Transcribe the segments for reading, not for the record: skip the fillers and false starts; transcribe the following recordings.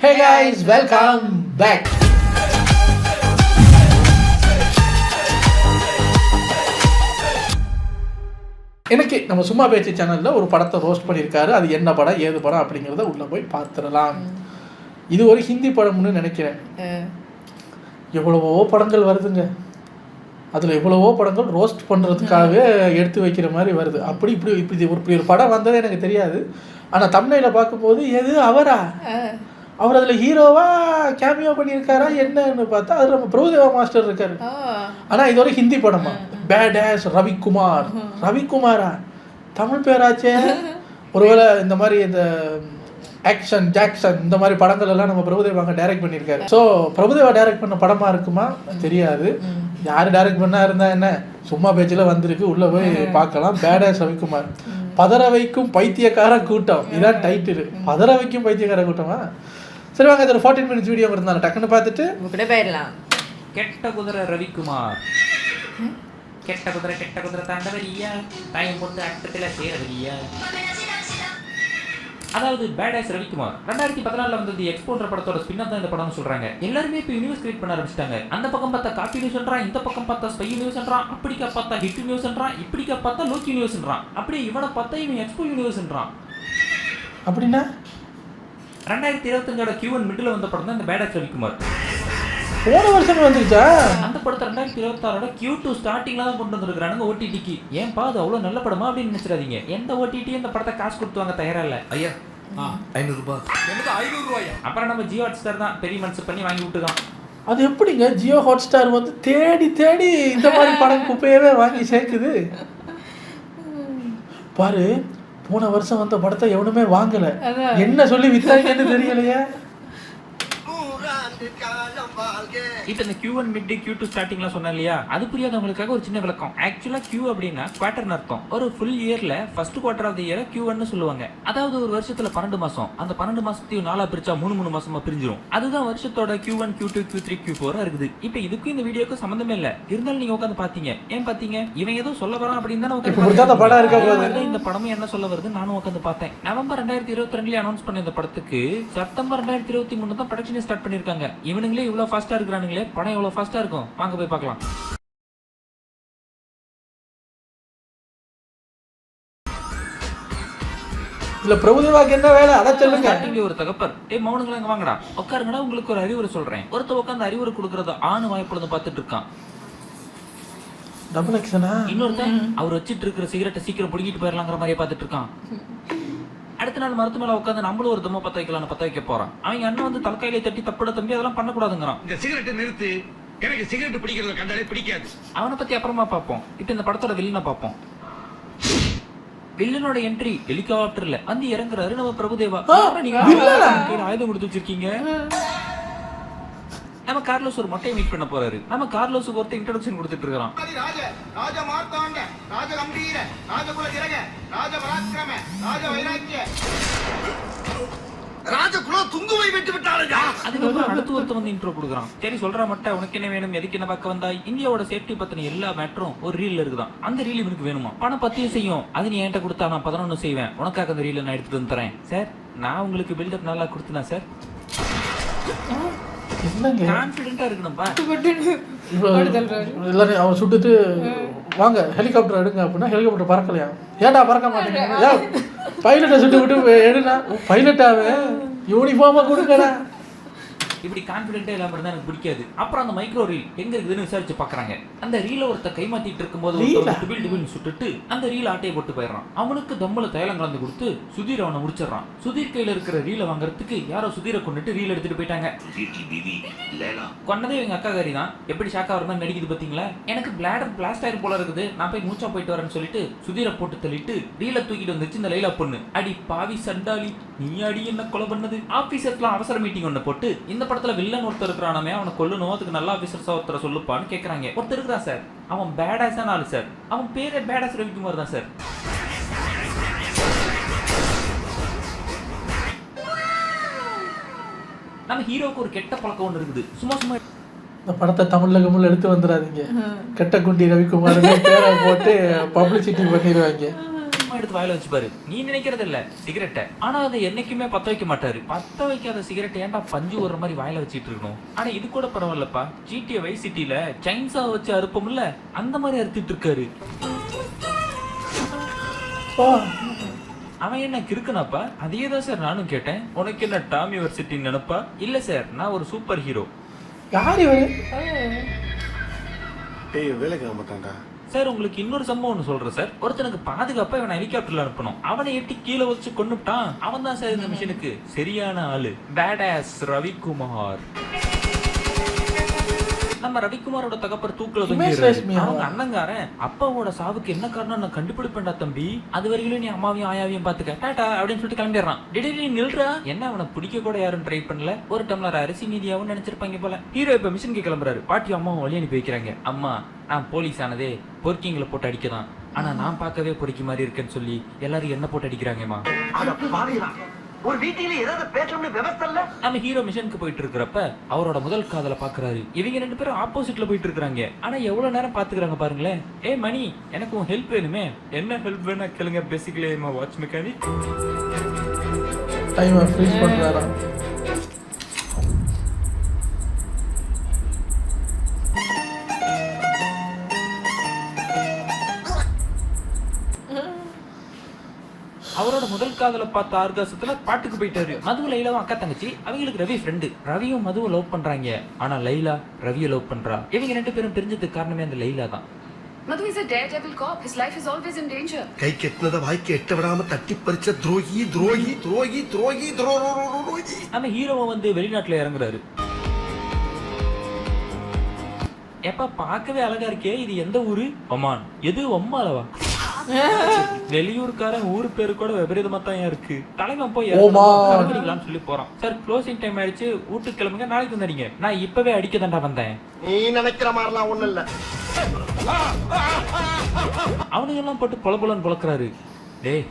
Hey guys, welcome back. இன்னைக்கு நம்ம சும்மா பேச்சு சேனல்ல ஒரு படத்தை ரோஸ்ட் பண்ணியிருக்காரு. அது என்ன படம், ஏது படம் அப்படிங்கிறத உள்ள போய் பார்த்துடலாம். இது ஒரு ஹிந்தி படம்னு நினைக்கிறேன். எவ்வளவோ படங்கள் வருதுங்க. அதில் எவ்வளவோ படங்கள் ரோஸ்ட் பண்ணுறதுக்காகவே எடுத்து வைக்கிற மாதிரி வருது. இப்படி ஒரு படம் வந்ததே எனக்கு தெரியாது. ஆனால் தமிழில் பார்க்கும்போது எது அவரா, அவர் அதில் ஹீரோவா கேமியோ பண்ணியிருக்காரா என்னன்னு பார்த்தா அது நம்ம பிரபுதேவா மாஸ்டர் இருக்காரு. ஆனால் இது ஒரு ஹிந்தி படமா, பேட் ஆஸ் ரவிக்குமாரா தமிழ் பேராச்சே. ஒருவேளை இந்த மாதிரி இந்த ஆக்ஷன் ஜாக்சன் இந்த மாதிரி படங்கள் எல்லாம் நம்ம பிரபுதேவாங்க டைரக்ட் பண்ணியிருக்காரு. ஸோ பிரபுதேவா டைரக்ட் பண்ண படமா இருக்குமா தெரியாது. யார் டைரக்ட் பண்ணா இருந்தா என்ன, சும்மா பேச்சில் வந்திருக்கு, உள்ளே போய் பார்க்கலாம். பேட் ஆஸ் ரவிக்குமார், பதற வைக்கும் பைத்தியக்கார கூட்டம், இதான் டைட்டில். பதற வைக்கும் பைத்தியக்கார கூட்டமா? சரி வாங்க, இது ஒரு 14 minutes வீடியோ இருந்தாலும் டக்குன்னு பார்த்துட்டு கூட போயிடலாம். கெட்ட குதிரை ரவிக்குமார், கெட்ட குதிரை தாண்டவரியா, டைம் போட்டு அட்டத்தில் சேரவரியா. அதாவது பேட் ஆஸ் ரவிக்குமார் 2014 வந்தது எக்ஸ்போன்ற படத்தோட ஸ்பின் தான் இந்த படம்னு சொல்றாங்க. எல்லாருமே இப்போ யூனிவர்ஸ் கிரியேட் பண்ண ஆரம்பிச்சிட்டாங்க. அந்த பக்கம் பார்த்தா காப்பி நியூஸ்ன்றான், இந்த பக்கம் பார்த்தா ஸ்பை நியூஸ்ன்றான், அப்படிக்கா பார்த்தா ஹிட் நியூஸ்ன்றான், இப்படிக்கா பார்த்தா லோக்கி நியூஸ்ன்றான், அப்படியே இவனை பார்த்தா இவன் எக்ஸ்போ யூனிவர்ஸ்ன்றான். அப்படின்னா 2025 Q1 மிடில் வந்த படம் தான் இந்த பேட் ஆஸ் ரவிக்குமார். போன வருஷம் வந்துருச்சா? அந்த படத்தை 2026 Q2 ஸ்டார்டிங்ல தான் கொண்டு வந்துருக்கானுங்க ஓடிடிக்கு. ஏன்பா அது அவ்வளோ நல்ல படமா அப்படின்னு நினைச்சிடாதீங்க. எந்த ஓடிடியும் இந்த படத்தை காசு கொடுத்து வாங்க தயாரா இல்லை. ஐயா 500 ரூபாய். எனக்கு 500 ரூபாயா? அப்புறம் நம்ம ஜியோ ஹாட்ஸ்டார் தான் பெரிய மனசு பண்ணி வாங்கி விட்டுருக்கோம். அது எப்படிங்க ஜியோ ஹாட்ஸ்டார் வந்து தேடி தேடி இந்த மாதிரி படம் குப்பையவே வாங்கி சேர்க்குது பாரு. போன வருஷம் வந்த படத்தை எவனுமே வாங்கல, என்ன சொல்லி வித்தாங்கன்னு தெரியலையே. இப்போ இந்த Q1 மிட் Q2 ஸ்டார்டிங்லாம் சொன்னேன் இல்லையா, அது புரியாதவங்களுக்காக ஒரு சின்ன விளக்கம். ஆக்சுவலா Q அப்படின்னா குவார்டர்னு அர்த்தம். ஒரு ஃபுல் இயர்ல first quarter of the year Q1 சொல்லுவாங்க. அதாவது ஒரு வருஷத்துல 12 மாசம், அந்த 12 மாசத்தையும் 4 பிரிச்சா 3 மாசமா பிரிஞ்சிரும். அதுதான் வருஷத்தோட Q1 Q2 Q3 Q4 இருக்குது. இப்போ இதுக்கும் இந்த வீடியோக்கு சம்பந்தமே இல்ல, இருந்தாலும் நீங்க உட்காந்து பாத்தீங்க. ஏன் பாத்தீங்க? இவன் ஏதோ சொல்ல வரான் அப்படின்னு தானே உட்காந்து. இந்த படமும் என்ன சொல்ல வருது நானும் உட்காந்து பார்த்தேன். நவம்பர் 2022 அனௌன்ஸ் பண்ண இந்த படத்துக்கு செப்டம்பர் 2023 தான் ப்ரொடக்ஷன் ஸ்டார்ட் பண்ணிருக்காங்க. இவனுங்களே இவ்வளவு ஃபாஸ்டா இருக்கிறானுங்களே, படம் எவ்வளவு ஃபாஸ்டா இருக்கும், வாங்க போய் பார்க்கலாம். இல்ல பிரபுதேவாக்கு என்ன வேலை அத சொல்லுங்க. ஒரு தகப்பர், மௌனங்களா இங்க வாங்கடா, உட்காருங்கடா, உங்களுக்கு ஒரு அறிவுரை சொல்றேன். ஒருத்த உட்காந்து அறிவுரை கொடுக்கறத ஆணு வாய்ப்புலதான் பார்த்துட்டு இருக்கான். டபுள் ஆக்ஷனா? இன்னொருத்தன் அவர் வச்சிட்டு இருக்கிற சிகரெட்டை சீக்கிரம் பிடிக்கிட்டு போயிடலாங்கிற மாதிரியே பார்த்துட்டு இருக்கான். அடுத்த நாள் மரத்து மேல உட்காந்து நம்மளும் ஒரு தம்ம பத்த வைக்க போறான். அவங்க அண்ணன் வந்து தலைக்கையில தட்டி தப்பிட தம்பி அதெல்லாம் பண்ணக்கூடாதுங்கிறான். இந்த சிகரெட்டை நிறுத்து, எனக்கு சிகரெட் பிடிக்கிறத கண்டாலே பிடிக்காது. அவனை பத்தி அப்புறமா பார்ப்போம். இப்ப இந்த படத்தோட வில்லனை பார்ப்போம். வில்லனோட என்ட்ரி ஹெலிகாப்டர்ல வந்து இறங்குறாரு நம்ம பிரபுதேவா. நீங்க ஆயுதம் கொடுத்து வச்சிருக்கீங்க. நம்ம கார்லோஸ் ஒரு மொட்டையை மீட் பண்ண போறாரு. நம்ம கார்லோஸுக்கு ஒருத்தர் இன்ட்ரோடக்ஷன் கொடுத்துட்டு இருக்கான். அதுக்கப்புறம் அடுத்து ஒருத்தர் வந்து இன்ட்ரோ கொடுக்குறான். சரி சொல்ற மட்டும் உனக்கு என்ன வேணும், எதுக்கு என்ன பார்க்க வந்தாய், இந்தியாவோட சேஃப்டி பத்தின எல்லா மேட்டரும் ஒரு ரீல் இருக்குதான். அந்த ரீல் இவனுக்கு வேணுமா, பணம் பத்தியும் செய்யும். அது நீ என்கிட்ட கொடுத்தா நான் 11 செய்வேன், உனக்காக அந்த ரீல நான் எடுத்துட்டு வந்து தரேன். சார் நான் உங்களுக்கு பில்டப் நல்லா கொடுத்தனா சார்? கான்ஃபிடென்ட்டா இருக்கணும்பா. எல்லாரும் அவன் சுட்டுட்டு வாங்க ஹெலிகாப்டர் எடுங்க அப்படின்னா ஹெலிகாப்டர் பறக்கலையா? ஏன்டா பறக்க மாட்டேங்க? பைலட்டை சுட்டு விட்டு எடுனா, பைலட்டாவே யூனிஃபார்மா கொடுக்கடா. இப்படி கான்ஃபிடென்ட்டே இல்லாம இருந்தா எனக்கு பிடிக்காது. அப்புறம் அந்த மைக்ரோ ரீல் எங்க இருக்குதுன்னு விசாரிச்சு பாக்குறாங்க. அந்த ரீல ஒருத்த கைமாத்திட்டு இருக்கும்போது சுட்டுட்டு அந்த ரீல் ஆட்டையை போட்டு போயிடறான். அவனுக்கு தம்முல தைலம் கலந்து கொடுத்து சுதீர் அவனை முடிச்சிடறான். சுதீர் கையில இருக்கிற ரீல வாங்குறதுக்கு யாரோ சுதீரை கொண்டுட்டு ரீல் எடுத்துட்டு போயிட்டாங்க. கொன்னதே எங்க அக்காகாரி தான். எப்படி ஷாக்கா வர மாதிரி நடிக்குது பாத்தீங்களா? எனக்கு பிளாடர் பிளாஸ்ட் ஆயிரு போல இருக்குது, நான் போய் மூச்சா போயிட்டு வரேன்னு சொல்லிட்டு சுதீரை போட்டு தள்ளிட்டு ரீல தூக்கிட்டு வந்துச்சு இந்த லைலா பொண்ணு. அடி பாவி சண்டாளி, நீ அடி என்ன கொலை பண்ணது. ஆபீசர்ஸ்லாம் அவசர மீட்டிங் ஒண்ணு போட்டு இந்த படத்துல வில்லன் ஒருத்தர் இருக்கிறானே அவனை கொல்லணும், அதுக்கு நல்ல ஆபீசர்ஸா ஒருத்தரை சொல்லுப்பான்னு கேட்கறாங்க. ஒருத்தர் இருக்கிறான் சார், அவன் பேடாஸான ஆளு சார். அவன் பேரே பேடாஸ் ரவிக்குமார் தான் சார். நம்ம ஹீரோக்கு ஒரு கெட்ட பழக்கம் ஒன்று இருக்குது. சும்மா இந்த படத்தை தமிழ்ல எடுத்து வந்துடாதீங்க. கெட்ட குண்டி ரவிக்குமார் பேரை போட்டு பப்ளிசிட்டி பண்ணிடுவாங்க. கொஞ்சமா எடுத்து வாயில வச்சுப்பாரு. நீ நினைக்கிறது இல்ல சிகரெட்டை, ஆனா அதை என்னைக்குமே பத்த வைக்க மாட்டாரு. பத்த வைக்காத சிகரெட்டை ஏன்டா பஞ்சு ஒரு மாதிரி வாயில வச்சிட்டு இருக்கணும். ஆனா இது கூட பரவாயில்லப்பா, GTA வைஸ் சிட்டில சைன்ஸா வச்சு அறுப்போம்ல, அந்த மாதிரி அறுத்துட்டு இருக்காரு. அவன் என்ன கிறுக்குனாப்பா? அதே தான் சார் நானும் கேட்டேன். உனக்கு என்ன டாம் யூனிவர்சிட்டி நினைப்பா? இல்ல சார், நான் ஒரு சூப்பர் ஹீரோ. யார் இவரு? வேலைக்கு வர மாட்டான்டா சார். உங்களுக்கு இன்னொரு சம்பவம் ஒன்று சொல்றேன் சார். ஒருத்தனுக்கு பாதுகாப்பா இவனை ஹெலிகாப்டர்ல அனுப்பணும். அவனை எட்டி கீழே வச்சு கொன்னுட்டான். அவன் தான் சார் இந்த மிஷனுக்கு சரியான ஆளு. பேடாஸ் ரவிக்குமார். நம்ம ரவிக்குமாரோட தகப்பர் தூக்குல அவங்க அண்ணங்காரன் அப்பாவோட சாவுக்கு என்ன காரணம் நான் கண்டுபிடிப்பேன்டா தம்பி, அது வரையிலும் நீ அம்மாவையும் ஆயாவையும் பாத்துக்க டாடா அப்படின்னு சொல்லிட்டு கிளம்பிடுறான். திடீர்னு நில்றா, என்ன அவனை பிடிக்க கூட யாரும் ட்ரை பண்ணல. ஒரு டம்ளர் அரிசி மீதியாவும் நினைச்சிருப்பாங்க போல. ஹீரோ இப்ப மிஷனுக்கு கிளம்புறாரு. பாட்டியும் அம்மாவும் வழி அனுப்பி வைக்கிறாங்க. அம்மா, நான் போலீஸ் ஆனதே பொறுக்கிங்களை போட்டு அடிக்கதான், ஆனா நான் பார்க்கவே பொறுக்கி மாதிரி இருக்கேன்னு சொல்லி எல்லாரும் என்ன போட்டு அடிக்கிறாங்கம்மா. ஒரு வீட்டில ஏதாவது பேசணும்னு விவசாய இல்ல. நம்ம ஹீரோ மிஷனுக்கு போயிட்டு இருக்கிறப்ப அவரோட முதல் காதலை பாக்குறாரு. இவங்க ரெண்டு பேரும் ஆப்போசிட்ல போயிட்டு இருக்காங்க. ஆனா எவ்வளவு நேரம் பாத்துக்கிறாங்க பாருங்களேன். ஏ மணி, எனக்கு உன் ஹெல்ப் வேணுமே. என்ன ஹெல்ப் வேணா கேளுங்க. Basically watch mechanic. Time freeze பண்றாரா? அவரோட முதல் காதலை பார்த்த ஆர்காசத்துல பாட்டுக்கு போயிட்டாரு. மது லைலாவும் அக்கா தங்கச்சி. அவங்களுக்கு ரவி ஃப்ரெண்டு. ரவியும் மதுவை லவ் பண்றாங்க. ஆனா லைலா ரவியை லவ் பண்றா. இவங்க ரெண்டு பேரும் பிரிஞ்சதுக்கு காரணமே அந்த லைலா தான். Madhu is a daredevil cop. His life is always in danger. கை கெட்டினத வாய்க்கு எட்ட விடாம தட்டி பறிச்ச துரோகி துரோகி துரோகி துரோகி துரோகி. நம்ம ஹீரோவை வந்து வெளிநாட்டுல இறங்குறாரு. எப்ப பார்க்கவே அழகா இருக்கே, இது எந்த ஊரு? ஒமான். எது ஒம்மாலவா? வெளியூர்காரன் ஊர் பேரு கூட விபரீதமா தான் இருக்கு. தலைவன் போய் இறங்கலாம்னு சொல்லி போறான். சார் க்ளோசிங் டைம் ஆயிடுச்சு, வீட்டுக்கு கிளம்புங்க, நாளைக்கு வந்துடுங்க. நான் இப்பவே அடிக்க தாண்டா வந்தேன். நீ நினைக்கிற மாதிரிலாம் ஒண்ணு இல்ல. அவனுங்க எல்லாம் போட்டு பொலபொலன்னு பொழக்கிறாரு. டேய்,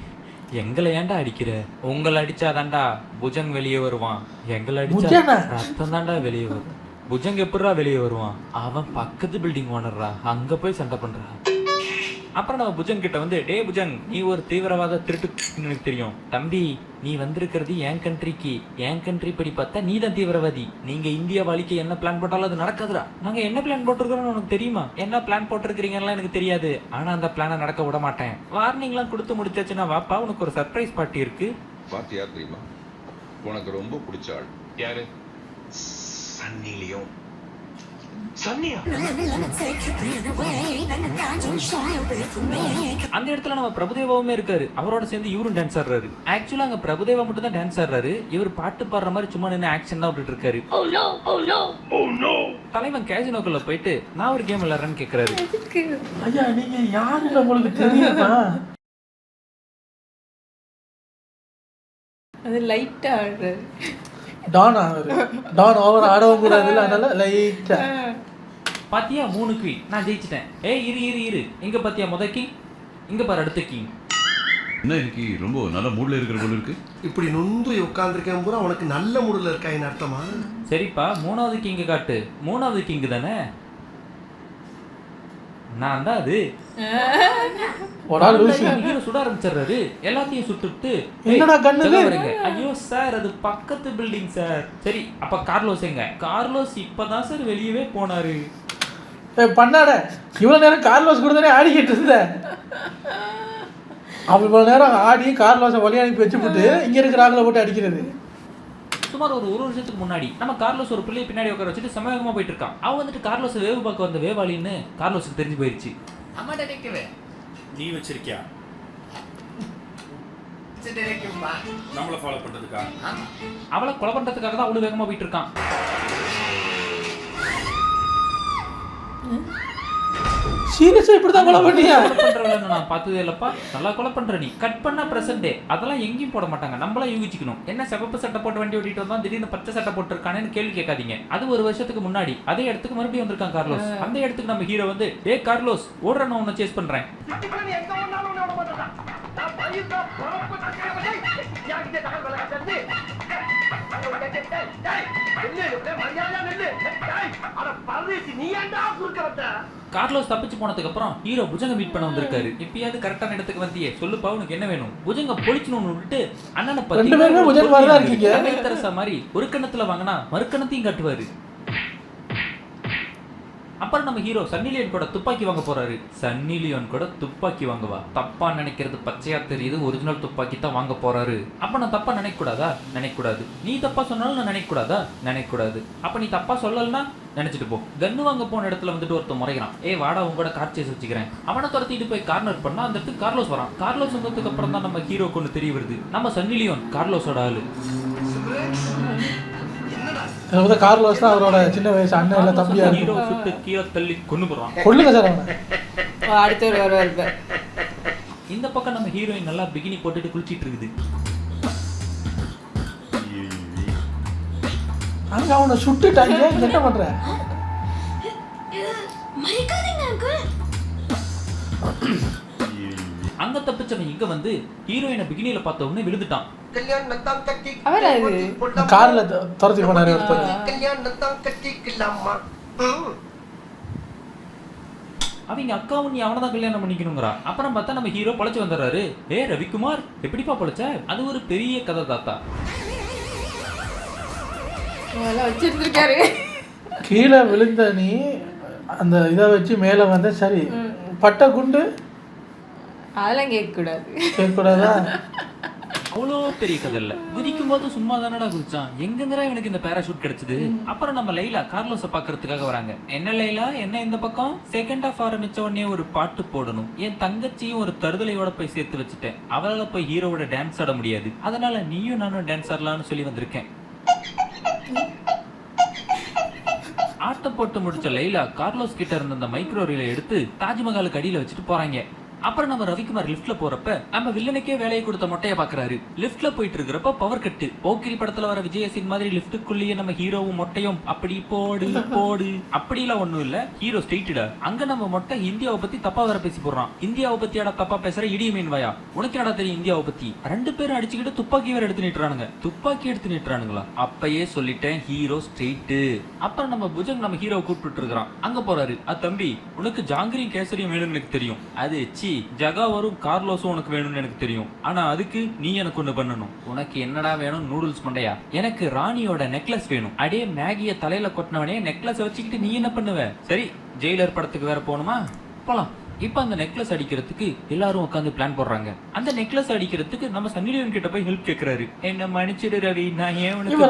எங்களை ஏன்டா அடிக்கிற? உங்களை அடிச்சாதான்டா புஜங் வெளியே வருவான். எங்களை அடிச்சா ரத்தம் தாண்டா வெளியே வரும். புஜங் எப்படிரா வெளியே வருவான்? அவன் பக்கத்து பில்டிங் ஓனர்ரா, அங்க போய் சண்டை பண்றான். அப்புறம் நம்ம புஜங் கிட்ட வந்து, டே புஜங், நீ ஒரு தீவிரவாத திருட்டு எனக்கு தெரியும் தம்பி. நீ வந்திருக்கிறது என் கண்ட்ரிக்கு. என் கண்ட்ரி படி பார்த்தா நீ தான் தீவிரவாதி. நீங்க இந்தியா வழிக்கு என்ன பிளான் போட்டாலும் அது நடக்காதுடா. நாங்க என்ன பிளான் போட்டிருக்கிறோம் உனக்கு தெரியுமா? என்ன பிளான் போட்டிருக்கிறீங்கலாம் எனக்கு தெரியாது. ஆனா அந்த பிளானை நடக்க விட மாட்டேன். வார்னிங் எல்லாம் கொடுத்து முடிச்சாச்சுன்னா வாப்பா, உனக்கு ஒரு சர்ப்ரைஸ் பார்ட்டி இருக்கு. பார்ட்டி யார் தெரியுமா? உனக்கு ரொம்ப பிடிச்ச ஆள். யாரு? சன்னிலியும். சன்னியா? அந்த இடத்துல நம்ம பிரபுதேவாவுமே இருக்காரு. அவரோட சேர்ந்து இவரும் டான்ஸ் ஆடுறாரு. ஆக்சுவலா அங்க பிரபுதேவா மட்டும் தான் டான்ஸ் ஆடுறாரு. இவர் பாட்டு பாடுற மாதிரி சும்மா நின்று ஆக்ஷன் தான் விட்டுட்டு இருக்காரு. தலைவன் கேசினோக்குள்ள போயிட்டு நான் ஒரு கேம் விளையாடுறேன்னு கேக்குறாரு. ஐயா, நீங்க யாருன்னு உங்களுக்கு தெரியுமா? அது லைட்டா ஆடுறாரு. டான் ஆகுது. டான் ஓவர் ஆடவும் கூடாது, அதனால லைட்டா. பாத்தியா 3 குவீன், நான் ஜெயிச்சிட்டேன். ஏய் இரு இரு இரு, இங்க பாத்தியா முத கிங், இங்க பாரு அடுத்த கிங். என்ன இன்னைக்கு ரொம்ப நல்ல மூட்ல இருக்கிற போல இருக்கு. இப்படி நொந்து உட்கார்ந்துருக்கேன் பூரா உனக்கு நல்ல மூடுல இருக்காயின்னு அர்த்தமா? சரிப்பா, 3வது கிங் காட்டு. 3வது கிங் தானே நான் தான். அது ஹீரோ சுட ஆரம்பிச்சிடுறாரு. எல்லாத்தையும் சுட்டுட்டு என்னடா கண்ணு வரீங்க? ஐயோ சார், அது பக்கத்து பில்டிங் சார். சரி, அப்ப கார்லோஸ் எங்க? கார்லோஸ் இப்பதான் சார் வெளியவே போனாரு. பண்ணாட இவ்வளவு நேரம் கார்லோஸ் கூட தானே ஆடிக்கிட்டு இருந்த. அவன் இவ்வளவு நேரம் ஆடி கார்லோஸை வழி அனுப்பி வச்சுட்டு இங்க இருக்கிற ஆக்களை போட்டு அடிக்கிறது. சுமார் ஒரு வருஷத்துக்கு முன்னாடி நம்ம கார்லோஸ் ஒரு பிள்ளையை பின்னாடி உட்கார வச்சுட்டு சமயமா போயிட்டு இருக்கான். அவன் வந்துட்டு கார்லோஸ் வேவு பார்க்க வந்த வேவாளின்னு கார்லோஸுக்கு தெரிஞ்சு போயிருச்சு. அம்மா டிடெக்டிவ் நீ வச்சிருக்கியா? நம்மள ஃபாலோ பண்றதுக்கா? அவளை கொலை பண்றதுக்காக தான் அவ்வளவு வேகமா போயிட்டு இருக்கான். சீரியஸா இப்படிதான் கொலை பண்ணியா? பண்றவளன்னு நான் பார்த்ததே இல்லப்பா. நல்லா கொலை பண்ற நீ. கட் பண்ணா பிரசன்ட் டே அதெல்லாம் எங்கேயும் போட மாட்டாங்க. நம்மளா யூகிச்சுக்கணும். என்ன சிவப்பு சட்டை போட்டு வண்டி ஓட்டிட்டு வந்தா திடீர்னு பச்சை சட்டை போட்டுருக்கானேன்னு கேள்வி கேட்காதீங்க. அது ஒரு வருஷத்துக்கு முன்னாடி அதே இடத்துக்கு மறுபடியும் வந்திருக்கான் கார்லோஸ். அந்த இடத்துக்கு நம்ம ஹீரோ வந்து, ஏ கார்லோஸ் ஓடுற, நான் உன்னை சேஸ் பண்றேன். கார்லோஸ் தப்பிச்சு போனதுக்கு அப்புறம் ஹீரோ புஜங்க மீட் பண்ண வந்திருக்காரு. இப்பயாவது கரெக்டான இடத்துக்கு வந்தியே, சொல்லுப்பா உனக்கு என்ன வேணும். புஜங்க பொழிச்சுன்னு விட்டுட்டு அண்ணனை பத்தி தெரசா மாதிரி ஒரு கண்ணத்துல வாங்கினா மறுக்கணத்தையும் காட்டுவாரு. அப்புறம் நம்ம ஹீரோ சன்னி லியோன் கூட துப்பாக்கி வாங்க போறாரு. சன்னி லியோன் கூட துப்பாக்கி வாங்குவா? தப்பா நினைக்கிறது பச்சையா தெரியுது, ஒரிஜினல் துப்பாக்கி தான் வாங்க போறாரு. அப்ப நான் தப்பா நினைக்க கூடாதா? நினைக்க கூடாது. நீ தப்பா சொன்னாலும் நான் நினைக்க கூடாதா? நினைக்க கூடாது. அப்ப நீ தப்பா சொல்லலன்னா நினைச்சிட்டு போ. கன்னு வாங்க போன இடத்துல வந்துட்டு ஒருத்தன் முறைகிறான், ஏ வாடா உங்க கூட கார் சேஸ் வச்சுக்கிறேன். அவனை துரத்திட்டு போய் கார்னர் பண்ணா அந்த இடத்துக்கு கார்லோஸ் வரான். கார்லோஸ் வந்ததுக்கு அப்புறம் தான் நம்ம ஹீரோக்கு ஒன்று தெரிய வருது, நம்ம சன்னி லியோன் கார்லோஸோட ஆளு. கார்லோஸ் தான் அவரோட சின்ன வயசு அண்ணன் இல்ல தம்பியா. ஹீரோ சுட்டு கீழே தள்ளி கொண்டு போறான். கொல்லுங்க சார் அவனை. அடுத்தவர் வருவார். இந்த பக்கம் நம்ம ஹீரோயின் நல்லா பிகினி போட்டுட்டு குளிச்சிட்டு இருக்குது. அங்க அவனை சுட்டுட்டாங்க. என்ன பண்ற? அங்க தப்பிச்சவன் இங்க வந்து ஹீரோயினை பிகினியில பார்த்த உடனே விழுந்துட்டான். கார்ல துரத்தி போனாரு ஒருத்தர். அவங்க அக்காவும் நீ அவனை தான் கல்யாணம் பண்ணிக்கணுங்கிறா. அப்புறம் பார்த்தா நம்ம ஹீரோ பொழைச்சு வந்துடுறாரு. ஏ ரவிக்குமார் எப்படிப்பா பொழைச்ச? அது ஒரு பெரிய கதை தாத்தா. வச்சிருந்திருக்காரு. கீழே விழுந்த நீ அந்த இதை வச்சு மேல வந்த சரி, பட்ட குண்டு அதெல்லாம் கேட்கக்கூடாது. கேட்கக்கூடாதா? அவ்வளோ பெரிய கதை இல்ல. குதிக்கும் போது சும்மா தானடா குதிச்சான். எங்கங்கடா இவனுக்கு இந்த பேராஷூட் கிடைச்சது? அப்புறம் நம்ம லைலா கார்லோஸை பாக்குறதுக்காக வராங்க. என்ன லைலா, என்ன இந்த பக்கம்? செகண்ட் ஹாஃப் ஆரம்பிச்ச உடனே ஒரு பாட்டு போடணும். என் தங்கச்சியும் ஒரு தருதலையோட போய் சேர்த்து வச்சுட்டேன். அவளால போய் ஹீரோவோட டான்ஸ் ஆட முடியாது, அதனால நீயும் நானும் டான்ஸ் ஆடலாம்னு சொல்லி வந்திருக்கேன். ஆட்டம் போட்டு முடிச்ச லைலா கார்லோஸ் கிட்ட இருந்த அந்த மைக்ரோ ரீலை எடுத்து தாஜ்மஹாலுக்கு அடியில வச்சுட்டு போறாங்க. அப்புறம் நம்ம ரவிக்குமார் லிஃப்ட்ல போறப்ப நம்ம வில்லனுக்கே வேலையை கொடுத்த மொட்டைய பாக்குறாரு. லிஃப்ட்ல போயிட்டு இருக்கிறப்ப பவர் கட்டு. போக்கிரி படத்துல வர விஜயசின் மாதிரி லிஃப்ட்டுக்குள்ளேயே நம்ம ஹீரோவும் மொட்டையும் அப்படி போடு போடு அப்படிலாம் ஒண்ணும் இல்ல. ஹீரோ ஸ்ட்ரெயிட்டா. அங்க நம்ம மொட்டை இந்தியாவை பத்தி தப்பா வேற பேசி போடுறான். இந்தியாவை பத்தியாடா தப்பா பேசுற இடி மீன் வாயா, உனக்கு என்னடா தெரியும் இந்தியாவை பத்தி? ரெண்டு பேரும் அடிச்சுக்கிட்டு துப்பாக்கி வேற எடுத்து நிட்டுறானுங்க. துப்பாக்கி எடுத்து நிட்டுறானுங்களா? அப்பயே சொல்லிட்டேன் ஹீரோ ஸ்ட்ரெயிட். அப்புறம் நம்ம புஜங் நம்ம ஹீரோவை கூப்பிட்டு இருக்கிறான். அங்க போறாரு. தம்பி உனக்கு ஜாங்கிரியும் கேசரியும் வேணும்னு எனக்கு தெரியும். அது ஜகாவரும் கார்லோஸும் உனக்கு வேணும்னு எனக்கு தெரியும். ஆனா அதுக்கு நீ எனக்கு ஒண்ணு பண்ணணும். உனக்கு என்னடா வேணும்? நூடுல்ஸ் மண்டையா? எனக்கு ராணியோட நெக்லஸ் வேணும். அடே மேகிய தலையில கொட்டினவனே நெக்லஸ் வச்சுக்கிட்டு நீ என்ன பண்ணுவ? சரி ஜெயிலர் படத்துக்கு வேற போகணுமா? போலாம். இப்ப அந்த நெக்லஸ் அடிக்கிறதுக்கு எல்லாரும் உட்காந்து பிளான் போடுறாங்க. அந்த நெக்லஸ் அடிக்கிறதுக்கு நம்ம சன்னி லியோன் கிட்ட போய் ஹெல்ப் கேக்குறாரு. என்ன மன்னிச்சிடு ரவி, நான் ஏன் உனக்கு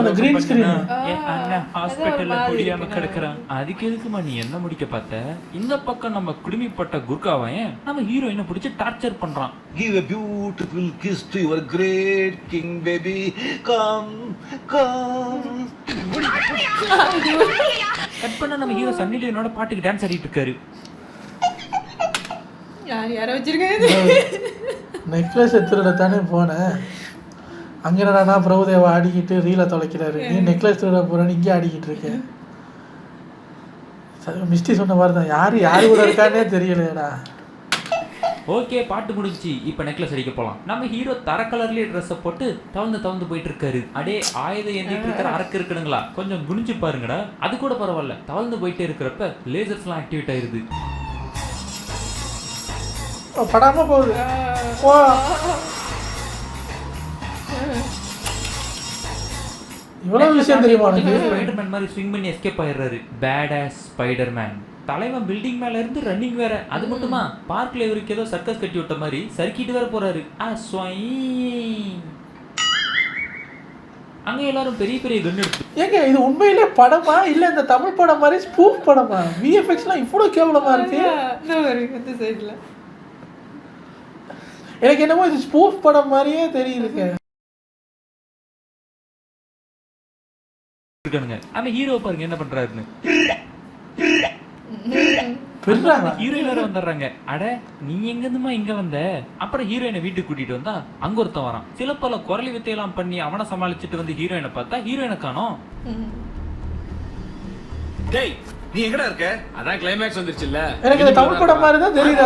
அண்ணன் ஹாஸ்பிட்டல்ல முடியாம கிடக்குறான். அதுக்கு எதுக்குமா நீ என்ன முடிக்க பார்த்த? இந்த பக்கம் நம்ம குடுமிப்பட்ட குர்காவையும் நம்ம ஹீரோயினை பிடிச்சி டார்ச்சர் பண்றான். Give a beautiful kiss to your great king baby. Come, come. Cut பண்ண நம்ம ஹீரோ சன்னி லியோனோட பாட்டுக்கு டான்ஸ் ஆடிட்டு இருக்காரு. யார வச்சிருக்காங்க? நெக்லஸ் எடுத்துட தானே போனேன். அங்கே என்னடா பிரபுதேவா ஆடிக்கிட்டு ரீலை தொலைக்கிறாரு. நீ நெக்லஸ் திருட போறேன்னு இங்கே ஆடிக்கிட்டு இருக்கேன். மிஸ்டி சொன்ன மாதிரி தான், யாரு கூட இருக்கானே தெரியலடா. ஓகே பாட்டு முடிஞ்சி. இப்ப நெக்லஸ் அடிக்க போலாம். நம்ம ஹீரோ தர கலர்லயே ட்ரெஸ் போட்டு தவந்து போயிட்டு இருக்காரு. அடே ஆயுதம் ஏந்திட்டு இருக்கிற அரக்கு இருக்குனுங்களா, கொஞ்சம் குனிஞ்சு பாருங்கடா. அது கூட பரவாயில்ல. தவந்து போயிட்டே இருக்கிறப்ப லேசர்ஸ் எல்லாம் ஆக்டிவேட் ஆயிருது. படாம போகுது. இவ்வளவு விஷயம் தெரியுமா? ஸ்பைடர்மேன் மாதிரி ஸ்விங் பண்ணி எஸ்கேப் ஆயிடுறாரு. Bad as Spiderman. தலைவன் பில்டிங் மேல இருந்து ரன்னிங் வேற. அது மட்டுமா பார்க்ல இவருக்கு ஏதோ சர்க்கஸ் கட்டி விட்ட மாதிரி சறுக்கிட்டு வேற போறாரு. அங்க எல்லாரும் பெரிய பெரிய கன் எடுத்து. ஏங்க இது உண்மையிலே படமா இல்ல இந்த தமிழ் படம் மாதிரி ஸ்பூஃப் படமா? விஎஃப்எக்ஸ்லாம் இவ்வளவு கேவலமா இருக்கு. இந்த சைடுல எனக்கு என்னமோ இது ஸ்பூஃப் படம் மாதிரியே தெரியுதுங்க. ஆனா ஹீரோ பாருங்க என்ன பண்றாருன்னு. ஹீரோயின் வேற வந்துடுறாங்க. அட நீ எங்க இருந்துமா இங்க வந்த? அப்புறம் ஹீரோயினை வீட்டுக்கு கூட்டிட்டு வந்தா அங்க ஒருத்தன் வரான். சில பல குரலி வித்தையெல்லாம் பண்ணி அவனை சமாளிச்சுட்டு வந்து ஹீரோயினை பார்த்தா ஹீரோயினை காணோம். டேய் நீ எங்கடா இருக்க? அதான் கிளைமாக்ஸ் வந்துருச்சுல்ல. எனக்கு இந்த தமிழ் படம் மாதிரி தான் தெரியுது.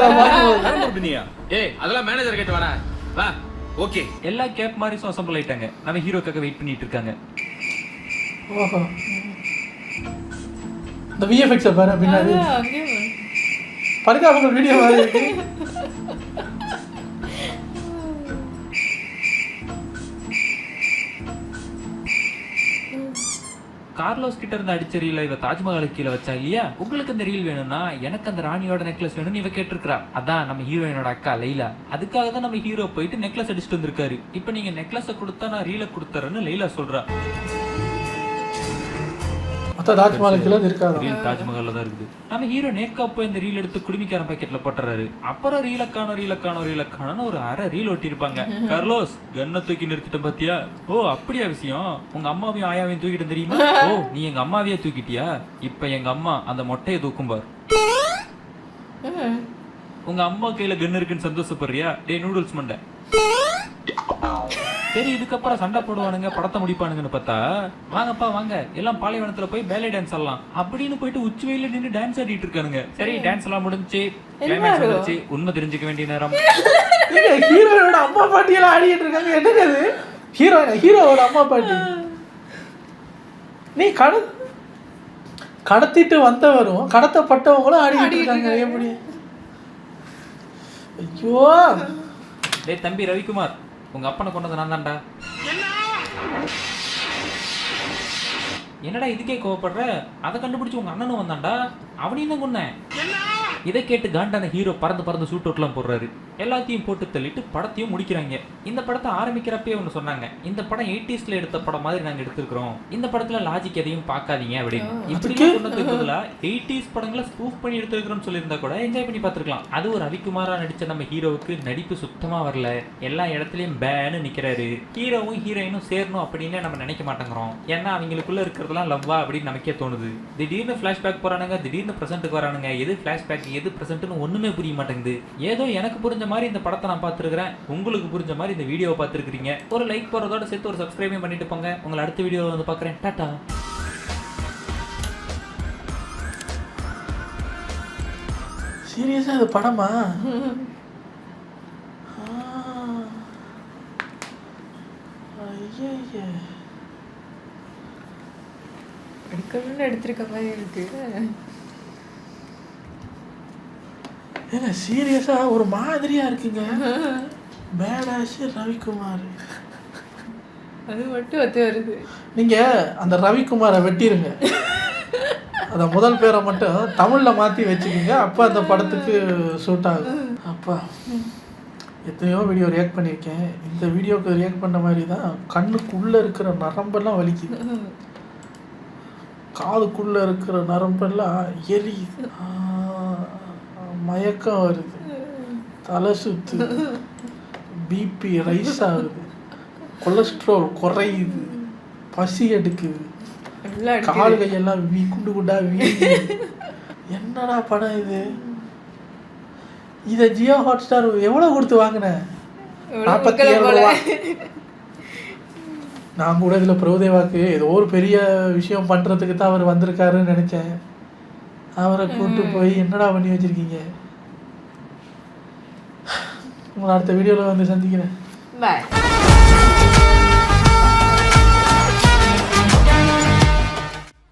ஏய் அதெல்லாம் மேனேஜர் கிட்ட வரா. வா ஓகே. எல்லா கேப் மாதிரி அசெம்பிள் ஆயிட்டாங்க. நம்ம ஹீரோக்காக வெயிட் பண்ணிட்டு இருக்காங்க. ஓஹோ இந்த விஎஃப்எக்ஸ் பாரு பின்னாடி. பரிதாபங்கள் வீடியோ மாதிரி இருக்கு. கார்லோஸ் கிட்ட இருந்து அடிச்ச ரீல இவ தாஜ்மஹாலுக்கு கீழே வச்சா இல்லையா? உங்களுக்கு அந்த ரீல் வேணும்னா எனக்கு அந்த ராணியோட நெக்லஸ் வேணும்னு இவ கேட்டிருக்கா. அதான் நம்ம ஹீரோயினோட அக்கா லைலா. அதுக்காக தான் நம்ம ஹீரோ போயிட்டு நெக்லஸ் அடிச்சுட்டு வந்திருக்காரு. இப்போ நீங்க நெக்லஸை கொடுத்தா நான் ரீலை கொடுத்துறேன்னு லைலா சொல்றா. மொத்த தாஜ்மஹாலுக்குள்ள இருக்காது. ரீல் தாஜ்மஹால்ல தான் இருக்குது. நம்ம ஹீரோ நேக்கா போய் இந்த ரீல் எடுத்து குடிமிக்கார பாக்கெட்ல போட்டுறாரு. அப்புறம் ரீல காணோம் ஒரு அரை ரீல் ஒட்டி இருப்பாங்க. கார்லோஸ் கன்னை தூக்கி நிறுத்திட்ட பாத்தியா? ஓ அப்படியா விஷயம்? உங்க அம்மாவையும் ஆயாவையும் தூக்கிட்டு தெரியுமா? ஓ நீ எங்க அம்மாவையே தூக்கிட்டியா? இப்ப எங்க அம்மா அந்த மொட்டையை தூக்கும் பார். உங்க அம்மா கையில கன் இருக்குன்னு சந்தோஷப்படுறியா? டே நூடுல்ஸ் மண்டை. சரி இதுக்கப்புறம் சண்டை போடுவானுங்க, படத்தை முடிப்பானுங்கன்னு பார்த்தா வாங்கப்பா வாங்க எல்லாம் பாலைவனத்துல போய் பேலே டான்ஸ் ஆடலாம் அப்படின்னு போயிட்டு உச்சி வெயில நின்று டான்ஸ் ஆடிட்டு இருக்கானுங்க. சரி டான்ஸ் எல்லாம் முடிஞ்சு கிளைமேக்ஸ் வந்துருச்சு. உண்மை தெரிஞ்சுக்க வேண்டிய நேரம். ஹீரோயோட அம்மா பாட்டி எல்லாம் ஆடிட்டு இருக்காங்க. என்னது அது? ஹீரோவோட அம்மா பாட்டி. நீ கடத்திட்டு வந்தவரும் கடத்தப்பட்டவங்களும் ஆடிட்டு இருக்காங்க. எப்படி? ஐயோ டேய் தம்பி ரவிக்குமார், உங்க அப்பனை கொண்டது நான் தான்டா. என்னடா இதுக்கே கோவப்படுற? அதை கண்டுபிடிச்சு உங்க அண்ணனும் வந்தான்டா, அவனையும் தான் கொன்னேன். இதை கேட்டு காண்டான ஹீரோ பறந்து சூட் அவுட்லாம் போடுறாரு. எல்லாத்தையும் போட்டு தள்ளிட்டு படத்தையும் முடிக்கிறாங்க. இந்த படத்தை ஆரம்பிக்கிறப்பே ஒன்று சொன்னாங்க, இந்த படம் 80s எடுத்த படம் மாதிரி நாங்கள் எடுத்துருக்கிறோம், இந்த படத்துல லாஜிக் எதையும் பார்க்காதீங்க அப்படின்னு. இப்படி சொன்னதுக்கு பதிலா 80s படங்களை ஸ்பூஃப் பண்ணி எடுத்துருக்கிறோம்னு சொல்லியிருந்தா கூட என்ஜாய் பண்ணி பார்த்துருக்கலாம். அது ஒரு ரவிக்குமாரா நடிச்ச நம்ம ஹீரோவுக்கு நடிப்பு சுத்தமா வரல. எல்லா இடத்துலயும் பேன்னு நிக்கிறாரு. ஹீரோவும் ஹீரோயினும் சேரணும் அப்படின்னு நம்ம நினைக்க மாட்டேங்கிறோம். ஏன்னா அவங்களுக்குள்ள இருக்கிறதுலாம் லவ்வா அப்படின்னு நமக்கே தோணுது. திடீர்னு ஃபிளாஷ்பேக் போறானுங்க, திடீர்னு பிரசன்ட்டுக்கு வரானுங்க. எது ஃபிளாஷ்பேக் எது பிரசன்ட்னு ஒண்ணுமே புரிய மாட்டேங்குது. ஏதோ எனக்கு புரிஞ்ச மாதிரி இந்த படத்தை நான் பார்த்துருக்கிறேன், உங்களுக்கு புரிஞ்ச மாதிரி இந்த வீடியோவை பார்த்துருக்கீங்க. ஒரு லைக் போறதோட சேர்த்து ஒரு சப்ஸ்கிரைபையும் பண்ணிட்டு போங்க. உங்களை அடுத்த வீடியோவில் வந்து பார்க்குறேன். டாடா. சீரியஸா அது படமா? எடுக்கணும்னு எடுத்திருக்க மாதிரி இருக்கு. ஏங்க சீரியஸா ஒரு மாதிரியா இருக்குங்க. பேடாஸ் ரவிக்குமார் அது மட்டும் ஒத்து வருது. நீங்க அந்த ரவிக்குமாரை வெட்டிருங்க, அந்த முதல் பேரை மட்டும் தமிழ்ல மாத்தி வச்சுக்கோங்க. அப்ப அந்த படத்துக்கு சூட் ஆகும். அப்பா எத்தனையோ வீடியோ ரியாக்ட் பண்ணியிருக்கேன். இந்த வீடியோக்கு ரியாக்ட் பண்ண மாதிரி தான் கண்ணுக்குள்ள இருக்கிற நரம்பெல்லாம் வலிக்குது, காதுக்குள்ள இருக்கிற நரம்பெல்லாம் எரியுது, மயக்கம் வருது, தலை சுத்து, பிபி ரைஸ் ஆகுது, கொலஸ்ட்ரால் குறையுது, பசி எடுக்குது, கால் கையெல்லாம் குண்டு குண்டா வீங்குது. என்னடா படம் இது? இதை ஜியோ ஹாட்ஸ்டார் எவ்வளோ கொடுத்து வாங்கினேன்? 47 ரூபா. நான் கூட இதில் பிரபுதேவாக்கு ஏதோ ஒரு பெரிய விஷயம் பண்ணுறதுக்கு தான் அவர் வந்திருக்காருன்னு நினச்சேன். அவரை கூப்பிட்டு போய் என்னடா பண்ணி வச்சிருக்கீங்க? உங்களை அடுத்த வீடியோவில் வந்து சந்திக்கிறேன். பாய்.